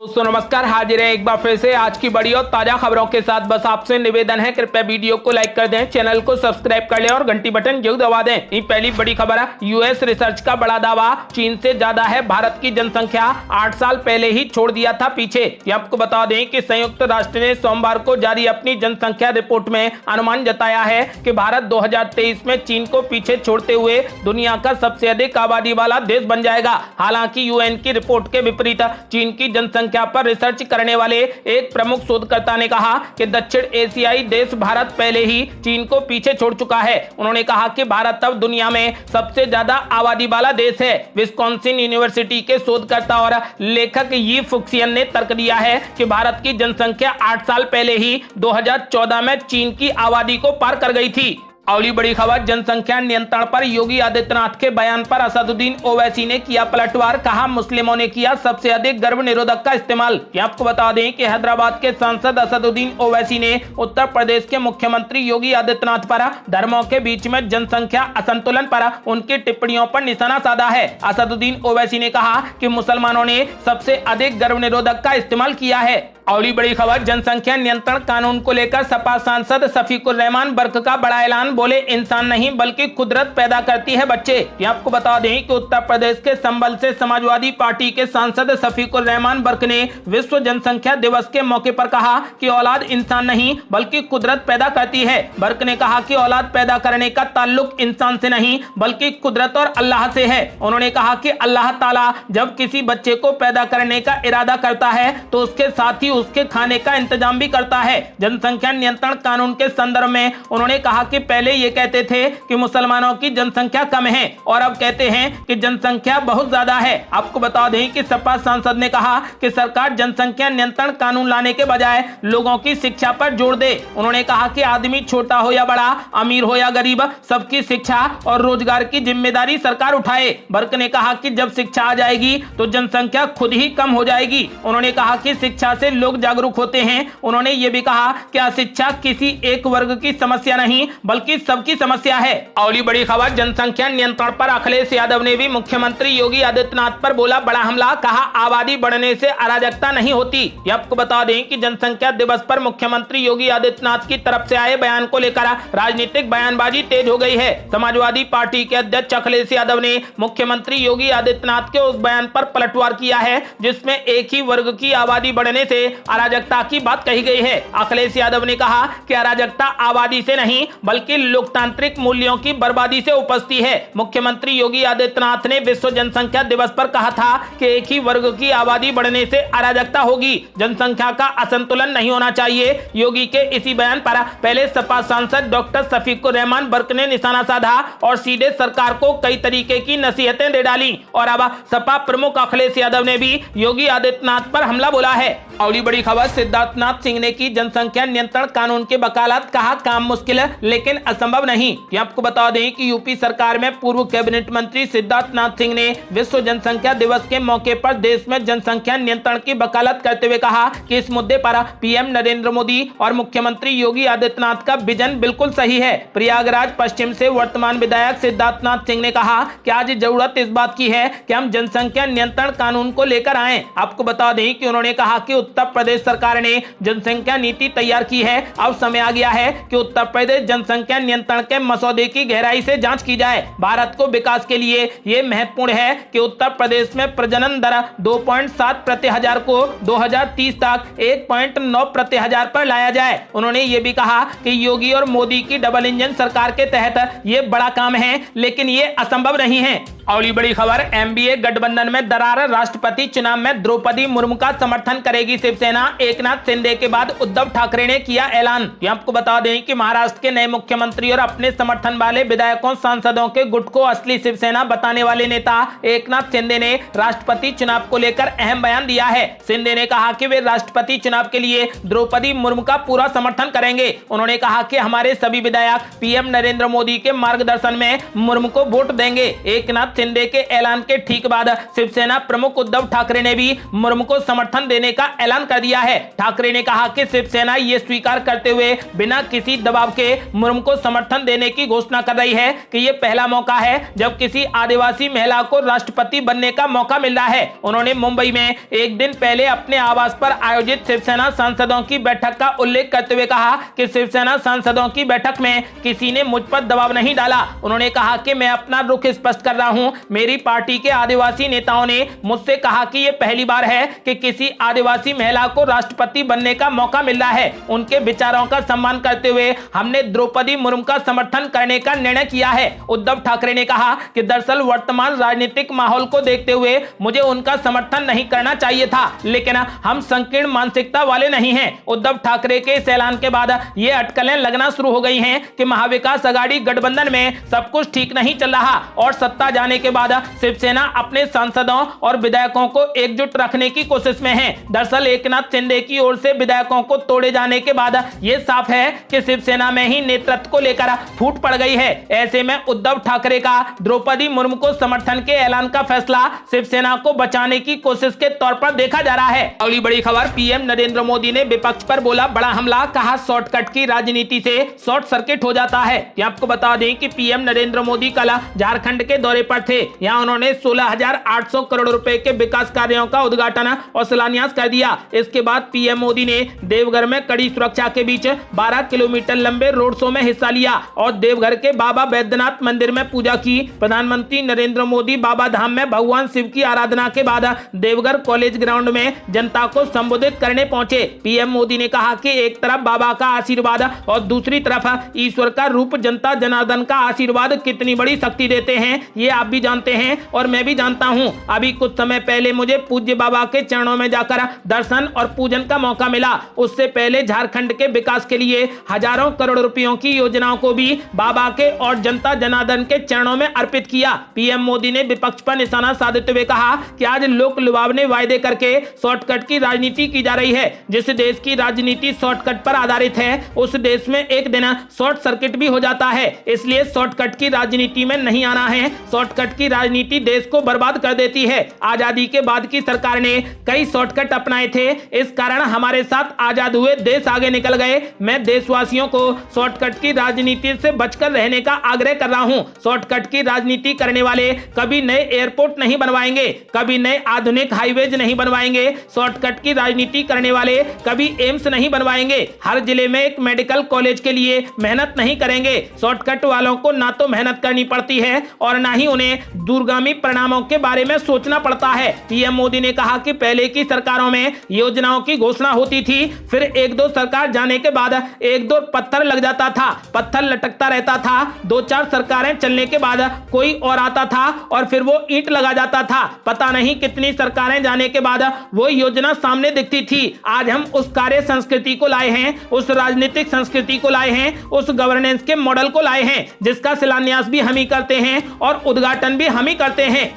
दोस्तों नमस्कार, हाजिर है एक बार फिर से आज की बड़ी और ताजा खबरों के साथ। बस आपसे निवेदन है, कृपया वीडियो को लाइक कर दें, चैनल को सब्सक्राइब कर लें और घंटी बटन जरूर दबा दें। ये पहली बड़ी खबर है। यूएस रिसर्च का बड़ा दावा, चीन से ज्यादा है भारत की जनसंख्या, 8 साल पहले ही छोड़ दिया था पीछे। ये आपको बता दें कि संयुक्त राष्ट्र ने सोमवार को जारी अपनी जनसंख्या रिपोर्ट में अनुमान जताया है कि भारत 2023 में चीन को पीछे छोड़ते हुए दुनिया का सबसे अधिक आबादी वाला देश बन जाएगा। हालांकि यूएन की रिपोर्ट के विपरीत चीन की जनसंख्या पर रिसर्च करने वाले एक प्रमुख शोधकर्ता ने कहा कि दक्षिण एशियाई देश भारत पहले ही चीन को पीछे छोड़ चुका है। उन्होंने कहा कि भारत अब दुनिया में सबसे ज्यादा आबादी वाला देश है। विस्कॉन्सिन यूनिवर्सिटी के शोधकर्ता और लेखक यी फुक्सियन ने तर्क दिया है कि भारत की जनसंख्या 8 साल पहले ही 2014 में चीन की आबादी को पार कर गई थी। अगली बड़ी खबर, जनसंख्या नियंत्रण पर योगी आदित्यनाथ के बयान पर असदुद्दीन ओवैसी ने किया पलटवार। कहा, मुस्लिमों ने किया सबसे अधिक गर्भ निरोधक का इस्तेमाल। ये आपको बता दें कि हैदराबाद के सांसद असदुद्दीन ओवैसी ने उत्तर प्रदेश के मुख्यमंत्री योगी आदित्यनाथ पर धर्मों के बीच में जनसंख्या असंतुलन पर उनकी टिप्पणियों पर निशाना साधा है। असदुद्दीन ओवैसी ने कहा कि मुसलमानों ने सबसे अधिक गर्भ निरोधक का इस्तेमाल किया है। अगली बड़ी खबर, जनसंख्या नियंत्रण कानून को लेकर सपा सांसद शफीकुर रहमान बर्क का बड़ा ऐलान। बोले, इंसान नहीं बल्कि कुदरत पैदा करती है बच्चे। ये आपको बता दें कि उत्तर प्रदेश के संभल से समाजवादी पार्टी के सांसद शफीकुर रहमान बर्क ने विश्व जनसंख्या दिवस के मौके पर कहा कि औलाद इंसान नहीं बल्कि कुदरत पैदा करती है। बर्क ने कहा कि औलाद पैदा करने का ताल्लुक इंसान से नहीं बल्कि कुदरत और अल्लाह से है। उन्होंने कहा कि अल्लाह ताला जब किसी बच्चे को पैदा करने का इरादा करता है तो उसके साथ ही उसके खाने का इंतजाम भी करता है। जनसंख्या नियंत्रण कानून के संदर्भ में उन्होंने कहा कि पहले ये कहते थे कि मुसलमानों की जनसंख्या कम है और अब कहते हैं कि जनसंख्या बहुत ज्यादा है। आपको बता दें कि सपा सांसद ने कहा कि सरकार जनसंख्या नियंत्रण कानून लाने के बजाय लोगों की शिक्षा पर जोर दे। उन्होंने कहा कि आदमी छोटा हो या बड़ा, अमीर हो या गरीब, सबकी शिक्षा और रोजगार की जिम्मेदारी सरकार उठाए। बर्क ने कहा कि जब शिक्षा आ जाएगी तो जनसंख्या खुद ही कम हो जाएगी। उन्होंने कहा कि शिक्षा से लोग जागरूक होते हैं। उन्होंने ये भी कहा कि अशिक्षा किसी एक वर्ग की समस्या नहीं बल्कि सबकी समस्या है। अगली बड़ी खबर, जनसंख्या नियंत्रण पर अखिलेश यादव ने भी मुख्यमंत्री योगी आदित्यनाथ पर बोला बड़ा हमला। कहा, आबादी बढ़ने से अराजकता नहीं होती। ये आपको बता दें कि जनसंख्या दिवस पर मुख्यमंत्री योगी आदित्यनाथ की तरफ से आए बयान को लेकर राजनीतिक बयानबाजी तेज हो गई है। समाजवादी पार्टी के अध्यक्ष अखिलेश यादव ने मुख्यमंत्री योगी आदित्यनाथ के उस बयान पर पलटवार किया है जिसमें एक ही वर्ग की आबादी बढ़ने से अराजकता की बात कही गई है। अखिलेश यादव ने कहा कि अराजकता आबादी से नहीं बल्कि लोकतांत्रिक मूल्यों की बर्बादी से उपजती है। मुख्यमंत्री योगी आदित्यनाथ ने विश्व जनसंख्या दिवस पर कहा था कि एक ही वर्ग की आबादी बढ़ने से अराजकता होगी, जनसंख्या का असंतुलन नहीं होना चाहिए। योगी के इसी बयान पर पहले सपा सांसद डॉक्टर शफीकुर रहमान बर्क ने निशाना साधा और सीधे सरकार को कई तरीके की नसीहतें दे डाली और अब सपा प्रमुख अखिलेश यादव ने भी योगी आदित्यनाथ पर हमला बोला है। अगली बड़ी खबर, सिद्धार्थनाथ सिंह ने की जनसंख्या नियंत्रण कानून की वकालत। कहा, काम मुश्किल है लेकिन असंभव नहीं। ये आपको बता दें कि यूपी सरकार में पूर्व कैबिनेट मंत्री सिद्धार्थनाथ सिंह ने विश्व जनसंख्या दिवस के मौके पर देश में जनसंख्या नियंत्रण की वकालत करते हुए कहा कि इस मुद्दे पर पीएम नरेंद्र मोदी और मुख्यमंत्री योगी आदित्यनाथ का विजन बिल्कुल सही है। प्रयागराज पश्चिम से वर्तमान विधायक सिद्धार्थनाथ सिंह ने कहा कि आज जरूरत इस बात की है कि हम जनसंख्या नियंत्रण कानून को लेकर आए। आपको बता दें कि उन्होंने कहा कि उत्तर प्रदेश सरकार ने जनसंख्या नीति तैयार की है। अब समय आ गया है कि उत्तर प्रदेश जनसंख्या नियंत्रण के मसौदे की गहराई से जांच की जाए। भारत को विकास के लिए यह महत्वपूर्ण है कि उत्तर प्रदेश में प्रजनन दर 2.7 प्रति हजार को 2030 तक 1.9 प्रति हजार पर लाया जाए। उन्होंने ये भी कहा कि योगी और मोदी की डबल इंजन सरकार के तहत ये बड़ा काम है लेकिन ये असंभव नहीं है। अगली बड़ी खबर, एमबीए गठबंधन में दरार, राष्ट्रपति चुनाव में द्रौपदी मुर्मू का समर्थन करेगी शिवसेना। एकनाथ शिंदे के बाद उद्धव ठाकरे ने किया ऐलान। ये आपको बता दें कि महाराष्ट्र के नए मुख्यमंत्री और अपने समर्थन वाले विधायकों सांसदों के गुट को असली शिवसेना बताने वाले नेता एकनाथ शिंदे ने राष्ट्रपति चुनाव को लेकर अहम बयान दिया है। शिंदे ने कहा कि वे राष्ट्रपति चुनाव के लिए द्रौपदी मुर्मू का पूरा समर्थन करेंगे। उन्होंने कहा कि हमारे सभी विधायक पीएम नरेंद्र मोदी के मार्गदर्शन में मुर्मू को वोट देंगे। एकनाथ शिंदे के ऐलान के ठीक बाद शिवसेना प्रमुख उद्धव ठाकरे ने भी मुर्मू को समर्थन देने का ऐलान कर दिया है। ठाकरे ने कहा कि शिवसेना ये स्वीकार करते हुए बिना किसी दबाव के मुर्मू को समर्थन देने की घोषणा कर रही है कि ये पहला मौका है जब किसी आदिवासी महिला को राष्ट्रपति बनने का मौका मिल रहा है। उन्होंने मुंबई में एक दिन पहले अपने आवास पर आयोजित शिवसेना सांसदों की बैठक का उल्लेख करते हुए कहा कि शिवसेना सांसदों की बैठक में किसी ने मुझ पर दबाव नहीं डाला। उन्होंने कहा कि मैं अपना रुख स्पष्ट कर रहा हूं। मेरी पार्टी के आदिवासी नेताओं ने मुझसे कहा कि यह पहली बार है कि किसी आदिवासी महिला को राष्ट्रपति बनने का मौका मिल रहा है। उनके विचारों का सम्मान करते हुए हमने द्रौपदी मुर्मू का समर्थन करने का निर्णय किया है। उद्धव ठाकरे ने कहा कि दरअसल वर्तमान राजनीतिक माहौल को देखते हुए मुझे उनका समर्थन नहीं करना चाहिए था, लेकिन हम संकीर्ण मानसिकता वाले नहीं हैं। उद्धव ठाकरे के इस ऐलान के बाद ये अटकलें लगना शुरू हो गई हैं कि महाविकास अघाड़ी गठबंधन में सब कुछ ठीक नहीं चल रहा और सत्ता जाने के बाद शिवसेना अपने सांसदों और विधायकों को एकजुट रखने की कोशिश में है। दरअसल एकनाथ शिंदे की ओर से विधायकों को तोड़े जाने के बाद यह साफ है कि शिवसेना में ही नेतृत्व को लेकर फूट पड़ गई है। ऐसे में उद्धव ठाकरे का द्रौपदी मुर्मू को समर्थन के ऐलान का फैसला शिवसेना को बचाने की कोशिश के तौर पर देखा जा रहा है। अगली बड़ी खबर, पीएम नरेंद्र मोदी ने विपक्ष पर बोला बड़ा हमला, कहा शॉर्टकट की राजनीति से शॉर्ट सर्किट हो जाता है। आपको बता दें कि पीएम नरेंद्र मोदी कल झारखंड के दौरे पर थे। यहां उन्होंने 16,800 करोड़ रुपए के विकास कार्यों का उद्घाटन और शिलान्यास कर दिया। इसके बाद पीएम मोदी ने देवघर में कड़ी सुरक्षा के बीच 12 किलोमीटर लंबे रोड शो में हिस्सा लिया और देवघर के बाबा बैद्यनाथ मंदिर में पूजा की। प्रधानमंत्री नरेंद्र मोदी बाबा धाम में भगवान शिव की आराधना के बाद देवघर कॉलेज ग्राउंड में जनता को संबोधित करने पहुंचे। पीएम मोदी ने कहा कि एक तरफ बाबा का आशीर्वाद और दूसरी तरफ ईश्वर का रूप जनता जनार्दन का आशीर्वाद कितनी बड़ी शक्ति देते हैं ये आप भी जानते हैं और मैं भी जानता हूं। अभी कुछ समय पहले मुझे पूज्य बाबा के चरणों में जाकर दर्शन और पूजन का मौका मिला। उससे पहले झारखंड के विकास के लिए हजारों करोड़ रुपयों की योजनाओं को भी बाबा के और जनता जनार्दन के चरणों में अर्पित किया। पीएम मोदी ने विपक्ष पर निशाना साधते हुए कहा कि आज लोक लुभावने वायदे करके शॉर्टकट की राजनीति की जा रही है। जिस देश की राजनीति शॉर्टकट पर आधारित है उस देश में एक दिन शॉर्ट सर्किट भी हो जाता है। इसलिए शॉर्टकट की राजनीति में नहीं आना है। शॉर्टकट की राजनीति देश को बर्बाद कर देती है। आजादी के बाद की सरकार ने कई शॉर्टकट अपनाए थे, इस कारण हमारे साथ आजाद हुए देश आगे निकल गए। मैं देशवासियों को शॉर्टकट की राजनीति से बचकर रहने का आग्रह कर रहा हूं। शॉर्टकट की राजनीति करने वाले कभी नए एयरपोर्ट नहीं बनवाएंगे, कभी नए आधुनिक हाईवेज नहीं बनवाएंगे। शॉर्टकट की राजनीति करने वाले कभी एम्स नहीं बनवाएंगे, हर जिले में एक मेडिकल कॉलेज के लिए मेहनत नहीं करेंगे। शॉर्टकट वालों को ना तो मेहनत करनी पड़ती है और ना ही उन्हें दूरगामी परिणामों के बारे में सोचना पड़ता है। पीएम मोदी ने कहा कि पहले की सरकारों में योजनाओं की घोषणा होती थी, फिर एक दो सरकार जाने के बाद एक दो पत्थर लग जाता था, पत्थर लटकता रहता था। 2-4 सरकारें चलने के बाद कोई और आता था और फिर वो ईंट लगा जाता था। पता नहीं कितनी सरकारें जाने के बाद वो योजना सामने दिखती थी। आज हम उस कार्य संस्कृति को लाए हैं, उस राजनीतिक संस्कृति को लाए हैं, उस गवर्नेंस के मॉडल को लाए हैं जिसका शिलान्यास भी हम ही करते हैं और उद्घाटन भी हम ही करते हैं।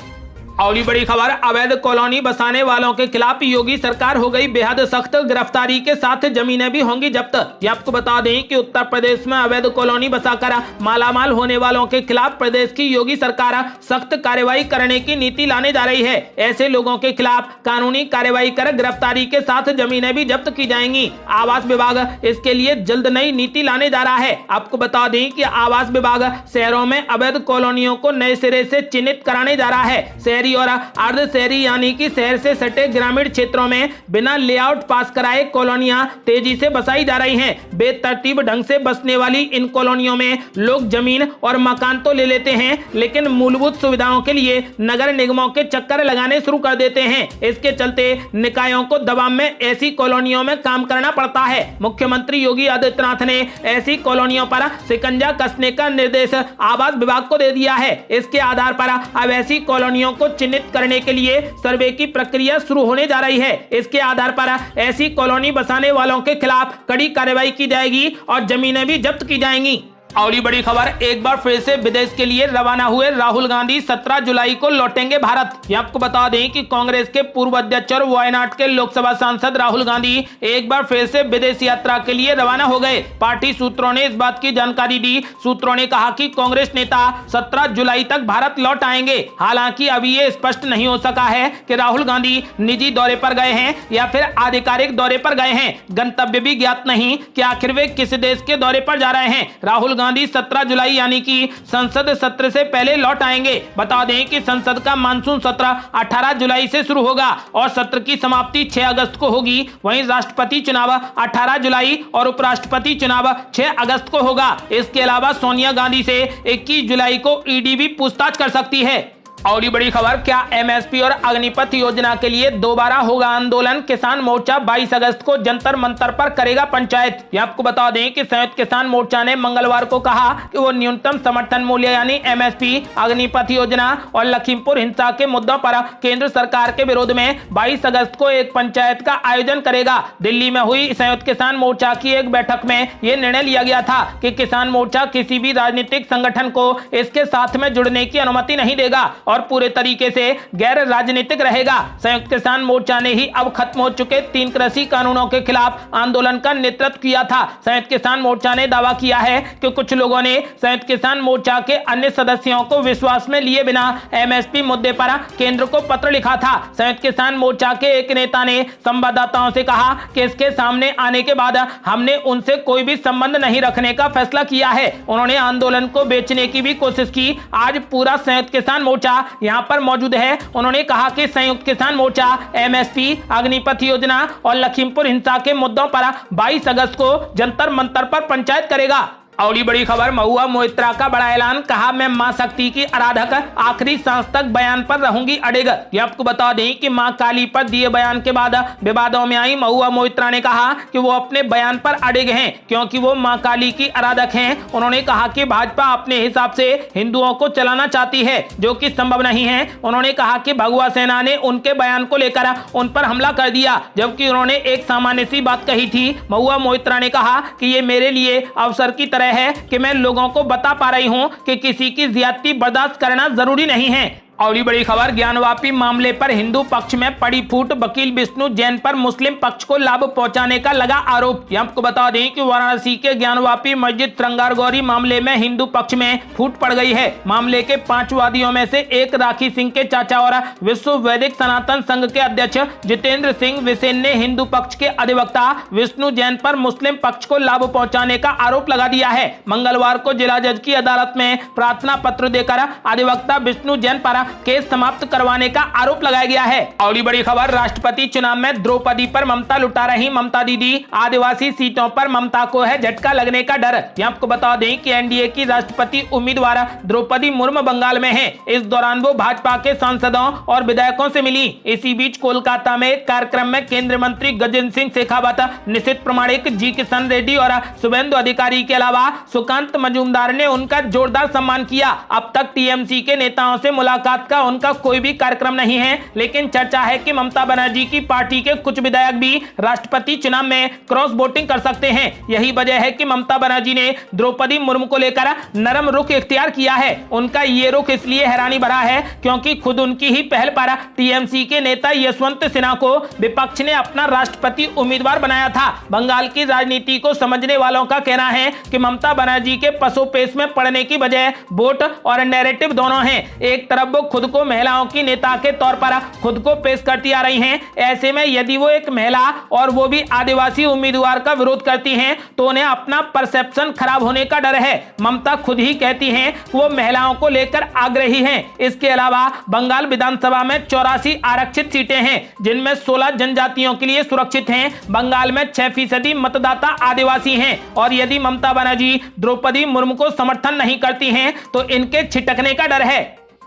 अगली बड़ी खबर, अवैध कॉलोनी बसाने वालों के खिलाफ योगी सरकार हो गई बेहद सख्त, गिरफ्तारी के साथ जमीनें भी होंगी जब्त। ये आपको बता दें कि उत्तर प्रदेश में अवैध कॉलोनी बसाकर मालामाल होने वालों के खिलाफ प्रदेश की योगी सरकार सख्त कार्रवाई करने की नीति लाने जा रही है। ऐसे लोगों के खिलाफ कानूनी कार्रवाई कर गिरफ्तारी के साथ जमीनें भी जब्त की जाएंगी। आवास विभाग इसके लिए जल्द नई नीति लाने जा रहा है। आपको बता दें कि आवास विभाग शहरों में अवैध कॉलोनियों को नए सिरे से चिन्हित कराने जा रहा है। शहरी और अर्ध शहरी यानी कि शहर से सटे ग्रामीण क्षेत्रों में बिना लेआउट पास कराए कॉलोनियां तेजी से बसाई जा रही हैं। बेतरतीब ढंग से बसने वाली इन कॉलोनियों में लोग जमीन और मकान तो ले लेते हैं, लेकिन मूलभूत सुविधाओं के लिए नगर निगमों के चक्कर लगाने शुरू कर देते हैं। इसके चलते निकायों को दबाव में ऐसी कॉलोनियों में काम करना पड़ता है। मुख्यमंत्री योगी आदित्यनाथ ने ऐसी कॉलोनियों पर शिकंजा कसने का निर्देश आवास विभाग को दे दिया है। इसके आधार पर अब ऐसी कॉलोनियों को चिन्हित करने के लिए सर्वे की प्रक्रिया शुरू होने जा रही है। इसके आधार पर ऐसी कॉलोनी बसाने वालों के खिलाफ कड़ी कार्रवाई की जाएगी और जमीनें भी जब्त की जाएंगी। अगली बड़ी खबर, एक बार फिर से विदेश के लिए रवाना हुए राहुल गांधी 17 जुलाई को लौटेंगे भारत। ये आपको बता दें कि कांग्रेस के पूर्व अध्यक्ष और वायनाड के लोकसभा सांसद राहुल गांधी एक बार फिर से विदेश यात्रा के लिए रवाना हो गए। पार्टी सूत्रों ने इस बात की जानकारी दी। सूत्रों ने कहा कि कांग्रेस नेता 17 जुलाई तक भारत लौट आएंगे। हालांकि अभी ये स्पष्ट नहीं हो सका है कि राहुल गांधी निजी दौरे पर गए हैं या फिर आधिकारिक दौरे पर गए हैं। गंतव्य भी ज्ञात नहीं कि आखिर वे किस देश के दौरे पर जा रहे हैं। राहुल गांधी 17 जुलाई यानी कि संसद सत्र से पहले लौट आएंगे। बता दें कि संसद का मानसून सत्र 18 जुलाई से शुरू होगा और सत्र की समाप्ति 6 अगस्त को होगी। वहीं राष्ट्रपति चुनाव 18 जुलाई और उपराष्ट्रपति चुनाव 6 अगस्त को होगा। इसके अलावा सोनिया गांधी से 21 जुलाई को ईडी भी पूछताछ कर सकती है। और बड़ी खबर, क्या एमएसपी और अग्निपथ योजना के लिए दोबारा होगा आंदोलन? किसान मोर्चा 22 अगस्त को जंतर मंतर पर करेगा पंचायत। ये आपको बता दें कि संयुक्त किसान मोर्चा ने मंगलवार को कहा कि वो न्यूनतम समर्थन मूल्य यानी एमएसपी, अग्निपथ योजना और लखीमपुर हिंसा के मुद्दों पर केंद्र सरकार के विरोध में 22 अगस्त को एक पंचायत का आयोजन करेगा। दिल्ली में हुई संयुक्त किसान मोर्चा की एक बैठक में यह निर्णय लिया गया था कि किसान मोर्चा किसी भी राजनीतिक संगठन को इसके साथ में जुड़ने की अनुमति नहीं देगा और पूरे तरीके से गैर राजनीतिक रहेगा। संयुक्त किसान मोर्चा ने ही अब खत्म हो चुके 3 कृषि कानूनों के खिलाफ आंदोलन का नेतृत्व किया था। संयुक्त किसान मोर्चा ने दावा किया है कि कुछ लोगों ने संयुक्त किसान मोर्चा के अन्य सदस्यों को विश्वास में लिए बिना एमएसपी मुद्दे पर केंद्र को पत्र लिखा था। संयुक्त किसान मोर्चा के एक नेता ने संवाददाताओं से कहा कि इसके सामने आने के बाद हमने उनसे कोई भी संबंध नहीं रखने का फैसला किया है। उन्होंने आंदोलन को बेचने की भी कोशिश की। आज पूरा संयुक्त किसान मोर्चा यहां पर मौजूद है। उन्होंने कहा कि संयुक्त किसान मोर्चा एमएसपी, अग्निपथ योजना और लखीमपुर हिंसा के मुद्दों पर 22 अगस्त को जंतर मंतर पर पंचायत करेगा। और बड़ी खबर, महुआ मोइत्रा का बड़ा ऐलान, कहा मैं मां शक्ति की आराधक, आखिरी सांस तक बयान पर रहूंगी अडिग। ये आपको बता दें कि मां काली पर दिए बयान के बाद विवादों में आई महुआ मोइत्रा ने कहा कि वो अपने बयान पर अडिग हैं क्योंकि वो मां काली की आराधक हैं। उन्होंने कहा कि भाजपा अपने हिसाब से हिंदुओं को चलाना चाहती है जो कि संभव नहीं है। उन्होंने कहा कि भगवा सेना ने उनके बयान को लेकर उन पर हमला कर दिया जबकि उन्होंने एक सामान्य सी बात कही थी। महुआ मोइत्रा ने कहा कि ये मेरे लिए अवसर की तरह है कि मैं लोगों को बता पा रही हूं कि किसी की ज्यादती बर्दाश्त करना जरूरी नहीं है। और बड़ी खबर, ज्ञानवापी मामले पर हिंदू पक्ष में पड़ी फूट, वकील विष्णु जैन पर मुस्लिम पक्ष को लाभ पहुंचाने का लगा आरोप। आपको बता दें कि वाराणसी के ज्ञानवापी मस्जिद श्रृंगार गौरी मामले में हिंदू पक्ष में फूट पड़ गई है। मामले के 5 वादियों में से एक राखी सिंह के चाचा और विश्व वैदिक सनातन संघ के अध्यक्ष जितेंद्र सिंह विसेन ने हिंदू पक्ष के अधिवक्ता विष्णु जैन पर मुस्लिम पक्ष को लाभ पहुंचाने का आरोप लगा दिया है। मंगलवार को जिला जज की अदालत में प्रार्थना पत्र देकर अधिवक्ता विष्णु जैन पर केस समाप्त करवाने का आरोप लगाया गया है। और बड़ी खबर, राष्ट्रपति चुनाव में द्रौपदी पर ममता लुटा रही ममता दीदी, आदिवासी सीटों पर ममता को है झटका लगने का डर। आपको बता दें कि एनडीए की राष्ट्रपति उम्मीदवार द्रौपदी मुर्मू बंगाल में है। इस दौरान वो भाजपा के सांसदों और विधायकों से मिली। इसी बीच कोलकाता में एक कार्यक्रम में केंद्रीय मंत्री गजेंद्र सिंह शेखावत, निशित प्रमाणिक, जी किशन रेड्डी और शुभेंदु अधिकारी के अलावा सुकांत मजूमदार ने उनका जोरदार सम्मान किया। अब तक टीएमसी के नेताओं से मुलाकात का उनका कोई भी कार्यक्रम नहीं है, लेकिन चर्चा है कि ममता बनर्जी की पार्टी के कुछ विधायक भी राष्ट्रपति चुनाव में क्रॉस वोटिंग कर सकते हैं। यही वजह है कि ममता बनर्जी ने द्रौपदी मुर्मू को लेकर नरम रुख इख्तियार किया है। उनका ये रुख इसलिए हैरानी भरा है क्योंकि खुद उनकी ही पहल पर टीएमसी के नेता यशवंत सिन्हा को विपक्ष ने अपना राष्ट्रपति उम्मीदवार बनाया था। बंगाल की राजनीति को समझने वालों का कहना है कि ममता बनर्जी के पसोपेश में पड़ने की वजह वोट और नैरेटिव दोनों हैं। एक तरफ वो खुद को महिलाओं की नेता के तौर पर खुद को पेश करती आ रही हैं। ऐसे में यदि वो एक महिला और वो भी आदिवासी उम्मीदवार का विरोध करती हैं तो उन्हें अपना परसेप्शन खराब होने का डर है। ममता खुद ही कहती हैं वो महिलाओं को लेकर आग्रही हैं। इसके अलावा बंगाल विधानसभा में 84 आरक्षित सीटें हैं जिनमें 16 जनजातियों के लिए सुरक्षित हैं। बंगाल में 6% मतदाता आदिवासी हैं और यदि ममता बनर्जी द्रौपदी मुर्मू को समर्थन नहीं करती हैं तो इनके छिटकने का डर है।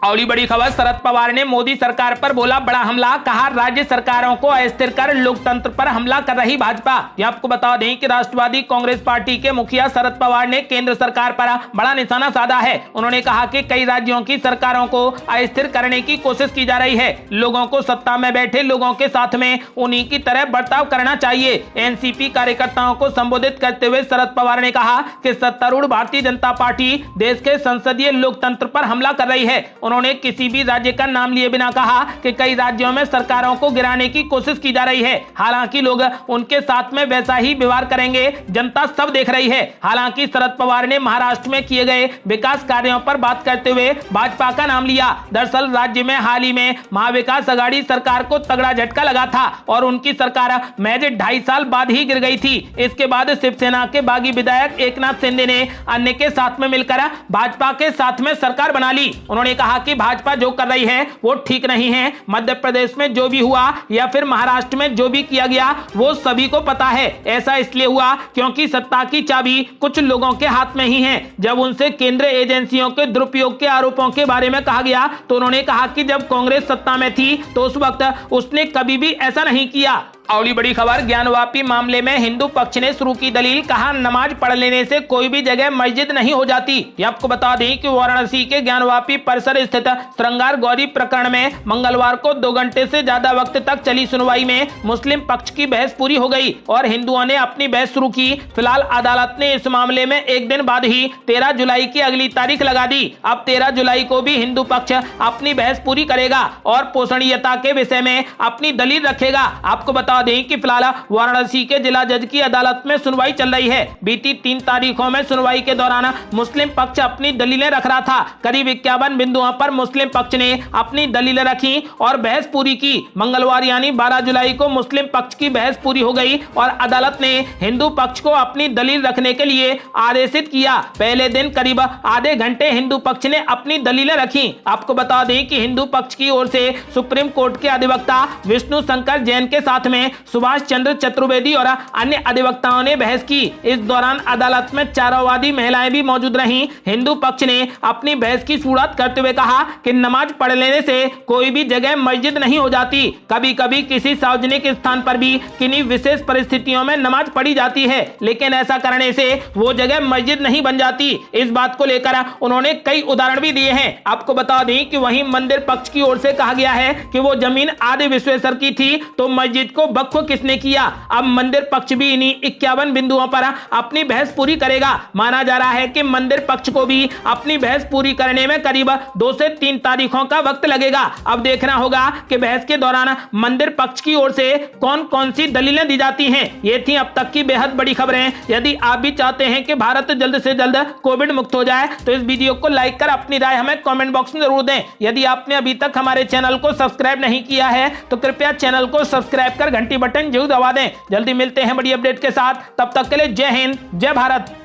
और बड़ी खबर, शरद पवार ने मोदी सरकार पर बोला बड़ा हमला, कहा राज्य सरकारों को अस्थिर कर लोकतंत्र पर हमला कर रही भाजपा। ये आपको बता दें कि राष्ट्रवादी कांग्रेस पार्टी के मुखिया शरद पवार ने केंद्र सरकार पर बड़ा निशाना साधा है। उन्होंने कहा कि कई राज्यों की सरकारों को अस्थिर करने की कोशिश की जा रही है। लोगों को सत्ता में बैठे लोगों के साथ में उन्हीं की तरह बर्ताव करना चाहिए। एनसीपी कार्यकर्ताओं को संबोधित करते हुए शरद पवार ने कहा कि सत्तारूढ़ भारतीय जनता पार्टी देश के संसदीय लोकतंत्र पर हमला कर रही है। उन्होंने किसी भी राज्य का नाम लिए बिना कहा कि कई राज्यों में सरकारों को गिराने की कोशिश की जा रही है। हालांकि लोग उनके साथ में वैसा ही व्यवहार करेंगे, जनता सब देख रही है। हालांकि शरद पवार ने महाराष्ट्र में किए गए विकास कार्यों पर बात करते हुए भाजपा का नाम लिया। दरअसल राज्य में हाल ही में महाविकास आघाड़ी सरकार को तगड़ा झटका लगा था और उनकी सरकार महज 2.5 साल बाद ही गिर गई थी। इसके बाद शिवसेना के बागी विधायक एकनाथ शिंदे ने अन्य के साथ में मिलकर भाजपा के साथ में सरकार बना ली। उन्होंने कहा कि भाजपा जो कर रही है वो ठीक नहीं है। मध्य प्रदेश में जो भी हुआ या फिर महाराष्ट्र में जो भी किया गया वो सभी को पता है। ऐसा इसलिए हुआ क्योंकि सत्ता की चाबी कुछ लोगों के हाथ में ही है। जब उनसे केंद्रीय एजेंसियों के दुरुपयोग के आरोपों के बारे में कहा गया तो उन्होंने कहा कि जब कांग्रेस सत्ता में थी तो उस वक्त उसने कभी भी ऐसा नहीं किया। अगली बड़ी खबर, ज्ञानवापी मामले में हिंदू पक्ष ने शुरू की दलील, कहा नमाज पढ़ लेने से कोई भी जगह मस्जिद नहीं हो जाती। ये आपको बता दें कि वाराणसी के ज्ञानवापी परिसर स्थित श्रृंगार गौरी प्रकरण में मंगलवार को 2 घंटे से ज्यादा वक्त तक चली सुनवाई में मुस्लिम पक्ष की बहस पूरी हो गई और हिंदुओं ने अपनी बहस शुरू की। फिलहाल अदालत ने इस मामले में एक दिन बाद ही 13 जुलाई की अगली तारीख लगा दी। अब 13 जुलाई को भी हिंदू पक्ष अपनी बहस पूरी करेगा और पोषणीयता के विषय में अपनी दलील रखेगा। आपको बता दें कि फिलहाल वाराणसी के जिला जज की अदालत में सुनवाई चल रही है। बीती 3 तारीखों में सुनवाई के दौरान मुस्लिम पक्ष अपनी दलीलें रख रहा था। करीब 51 बिंदुओं पर मुस्लिम पक्ष ने अपनी दलीलें रखी और बहस पूरी की। मंगलवार यानी 12 जुलाई को मुस्लिम पक्ष की बहस पूरी हो गई और अदालत ने हिंदू पक्ष को अपनी दलील रखने के लिए आदेशित किया। पहले दिन करीब आधे घंटे हिंदू पक्ष ने अपनी दलीलें रखी। आपको बता दें कि हिंदू पक्ष की ओर से सुप्रीम कोर्ट के अधिवक्ता विष्णु शंकर जैन के साथ में सुभाष चंद्र चतुर्वेदी और अन्य अधिवक्ताओं ने बहस की। इस दौरान अदालत में चारों वादी महिलाएं भी मौजूद रहीं। हिंदू पक्ष ने अपनी बहस की शुरुआत करते हुए कहा कि नमाज पढ़ लेने से कोई भी जगह मस्जिद नहीं हो जाती। कभी कभी किसी सार्वजनिक स्थान पर भी किन्हीं विशेष परिस्थितियों में नमाज पढ़ी जाती है, लेकिन ऐसा करने से वो जगह मस्जिद नहीं बन जाती। इस बात को लेकर उन्होंने कई उदाहरण भी दिए हैं। आपको बता दें कि वहीं मंदिर पक्ष की ओर से कहा गया है कि वो जमीन आदि विश्वेश्वर की थी तो मस्जिद को वक्फ किसने किया। अब मंदिर पक्ष भी इन्हीं 51 बिंदुओं पर अपनी बहस पूरी करेगा। माना जा रहा है कि मंदिर पक्ष को भी अपनी बहस पूरी करने में करीब 2 से 3 तारीखों का वक्त लगेगा। अब देखना होगा कि बहस के दौरान मंदिर पक्ष की ओर से कौन कौन सी दलीलें दी जाती हैं। ये थी अब तक की बेहद बड़ी खबरें। यदि आप भी चाहते हैं कि भारत जल्द से जल्द कोविड मुक्त हो जाए तो इस वीडियो को लाइक कर अपनी राय हमें कमेंट बॉक्स में जरूर दें। यदि आपने अभी तक हमारे चैनल को सब्सक्राइब नहीं किया है तो कृपया चैनल को सब्सक्राइब कर घंटी बटन जरूर दबा दें। जल्दी मिलते हैं बड़ी अपडेट के साथ, तब तक के लिए जय हिंद, जय भारत।